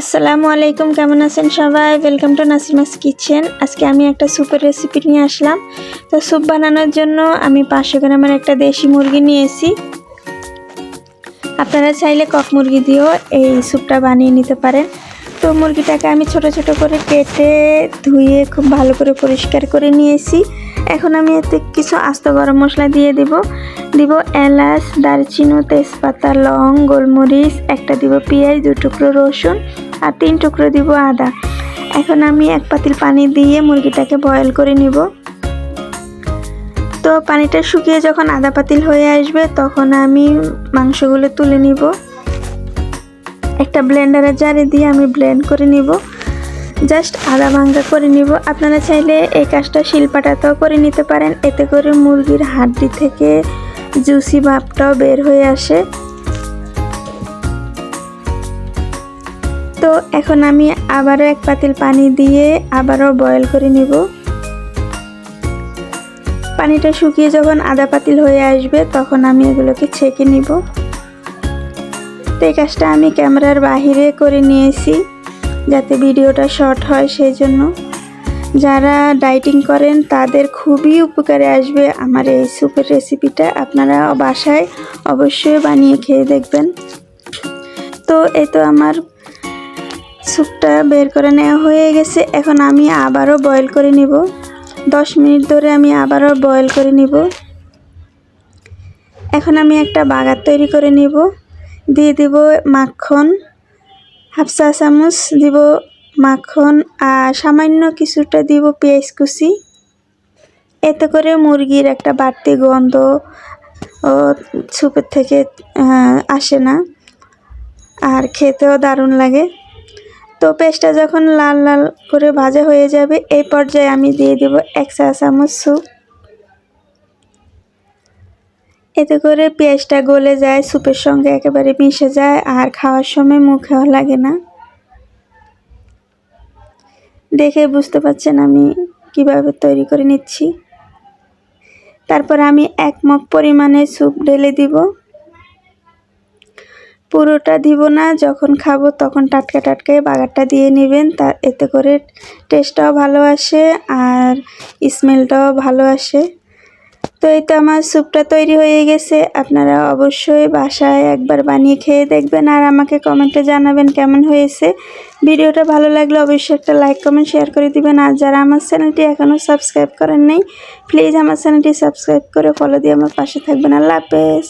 আসসালামু আলাইকুম, কেমন আছেন সবাই? Welcome to Nasima's kitchen. আজকে আমি একটা স্যুপের রেসিপি নিয়ে আসলাম। তো স্যুপ বানানোর জন্য আমি 500 গ্রামের একটা দেশি মুরগি নিয়েছি। আপনারা চাইলে কক মুরগি দিয়েও এই স্যুপটা বানিয়ে নিতে পারেন। তো মুরগিটাকে আমি ছোট ছোট করে কেটে ধুয়ে খুব ভালো করে পরিষ্কার করে নিয়েছি। এখন আমি এতে কিছু আস্ত গরম মশলা দিয়ে দিব এলাচ, দারচিনি, তেজপাতা, লং, গোলমরিচ, একটা দিব পেঁয়াজ, 2 টুকরো রসুন আর 3 টুকরো দিব আদা। এখন আমি 1 পাতিল পানি দিয়ে মুরগিটাকে বয়েল করে নিব। তো পানিটা শুকিয়ে যখন আধা পাতিল হয়ে আসবে তখন আমি মাংসগুলো তুলে নিব। একটা ব্লেন্ডারের জারে দিয়ে আমি ব্লেন্ড করে নিব, জাস্ট আধা ভাঙা করে নিব। আপনারা চাইলে এই কাজটা শিলপাটাতেও করে নিতে পারেন, এতে করে মুরগির হাড্ডি থেকে জুসি ভাবটাও বের হয়ে আসে। তো এখন আমি আবারও 1 পাতিল পানি দিয়ে আবারও বয়েল করে নিব। পানিটা শুকিয়ে যখন আধা পাতিল হয়ে আসবে তখন আমি এগুলোকে ছেঁকে নিব। তো এই কাজটা আমি ক্যামেরার বাহিরে করে নিয়েছি যাতে ভিডিওটা শর্ট হয়, সেই জন্য। যারা ডায়েটিং করেন তাদের খুবই উপকারে আসবে আমার এই স্যুপের রেসিপিটা। আপনারা বাসায় অবশ্যই বানিয়ে খেয়ে দেখবেন। তো এই তো আমার স্যুপটা বের করে নেওয়া হয়ে গেছে। এখন আমি আবারও বয়েল করে নিব। 10 মিনিট ধরে আমি আবারও বয়েল করে নিব। এখন আমি একটা বাগার তৈরি করে নিব। দিয়ে দিব মাখন, হাফ চা চামচ দিব মাখন, আর সামান্য কিছুটা দিব পেঁয়াজ কুচি। এতে করে মুরগির একটা বাড়তি গন্ধ স্যুপের থেকে আসে না, আর খেতেও দারুণ লাগে। তো পেঁয়াজটা যখন লাল লাল করে ভাজা হয়ে যাবে এই পর্যায়ে আমি দিয়ে দেব 1 চা চামচ স্যুপ। এতে করে পেঁয়াজটা গলে যায়, স্যুপের সঙ্গে একেবারে মিশে যায়, আর খাওয়ার সময় মুখেও লাগে না। দেখে বুঝতে পারছেন আমি কিভাবে তৈরি করে নিচ্ছি। তারপর আমি 1 মগ পরিমাণে স্যুপ ঢেলে দিব। পুরোটা দিব না, যখন খাবো তখন টাটকা টাটকাই বাগারটা দিয়ে নেবেন, এতে করে টেস্টটাও ভালো আসে আর স্মেলটাও ভালো আসে। তো এই তো আমার স্যুপটা তৈরি হয়ে গেছে। আপনারা অবশ্যই বাসায় একবার বানিয়ে খেয়ে দেখবেন আর আমাকে কমেন্টে জানাবেন কেমন হয়েছে। ভিডিওটা ভালো লাগলে অবশ্যই একটা লাইক, কমেন্ট, শেয়ার করে দিবেন। আর যারা আমার চ্যানেলটি এখনও সাবস্ক্রাইব করেন নাই প্লিজ আমার চ্যানেলটি সাবস্ক্রাইব করে ফলো দিয়ে আমার পাশে থাকবেন। আল্লাহ হাফেজ।